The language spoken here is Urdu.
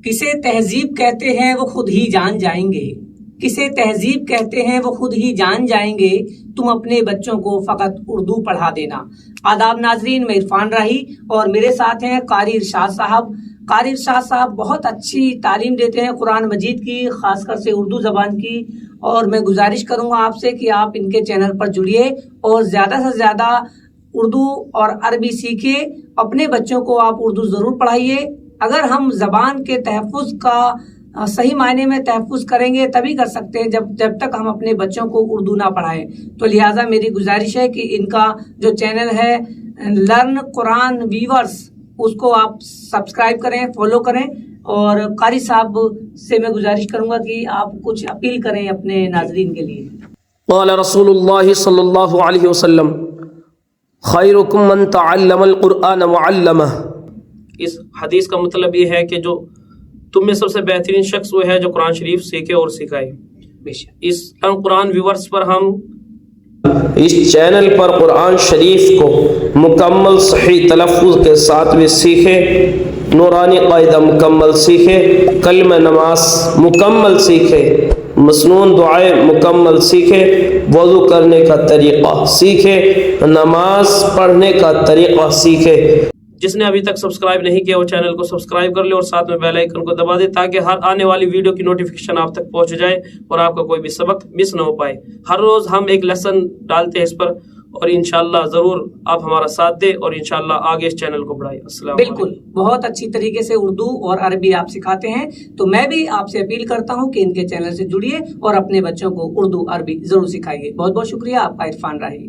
کسے تہذیب کہتے ہیں وہ خود ہی جان جائیں گے، کسے تہذیب کہتے ہیں وہ خود ہی جان جائیں گے، تم اپنے بچوں کو فقط اردو پڑھا دینا۔ آداب ناظرین، میں عرفان راہی اور میرے ساتھ ہیں قاری ارشاد صاحب۔ قاری ارشاد صاحب بہت اچھی تعلیم دیتے ہیں قرآن مجید کی، خاص کر سے اردو زبان کی، اور میں گزارش کروں گا آپ سے کہ آپ ان کے چینل پر جڑیے اور زیادہ سے زیادہ اردو اور عربی سیکھیے، اپنے بچوں کو آپ اردو ضرور پڑھائیے۔ اگر ہم زبان کے تحفظ کا صحیح معنی میں تحفظ کریں گے تبھی کر سکتے ہیں جب تک ہم اپنے بچوں کو اردو نہ پڑھائیں۔ تو لہٰذا میری گزارش ہے کہ ان کا جو چینل ہے لرن قرآن ویورز، اس کو آپ سبسکرائب کریں، فالو کریں، اور قاری صاحب سے میں گزارش کروں گا کہ آپ کچھ اپیل کریں اپنے ناظرین کے لیے۔ قال رسول اللہ صلی اللہ علیہ وسلم خیرکم من تعلم القرآن وعلمہ۔ اس حدیث کا مطلب یہ ہے کہ جو تم میں سب سے بہترین شخص وہ ہے جو قرآن شریف سیکھے اور سکھائے۔ اس قرآن ویورز پر ہم اس چینل پر قرآن شریف کو مکمل صحیح تلفظ کے ساتھ بھی سیکھے، نورانی قاعدہ مکمل سیکھے، کلمہ نماز مکمل سیکھے، مسنون دعائیں مکمل سیکھے، وضو کرنے کا طریقہ سیکھے، نماز پڑھنے کا طریقہ سیکھے۔ جس نے ابھی تک سبسکرائب نہیں کیا وہ چینل کو سبسکرائب کر لے اور ساتھ میں بیل آئیکن کو دبا دے تاکہ ہر آنے والی ویڈیو کی نوٹیفیکیشن آپ تک پہنچ جائے اور آپ کا کوئی بھی سبق مس نہ ہو پائے۔ ہر روز ہم ایک لیسن ڈالتے ہیں اس پر، اور انشاءاللہ ضرور آپ ہمارا ساتھ دیں اور انشاءاللہ آگے اس چینل کو بڑھائیں۔ السلام علیکم۔ بالکل، بہت اچھی طریقے سے اردو اور عربی آپ سکھاتے ہیں، تو میں بھی آپ سے اپیل کرتا ہوں کہ ان کے چینل سے جڑیے اور اپنے بچوں کو اردو عربی ضرور سکھائیے۔ بہت بہت شکریہ آپ کا، عرفان راہی۔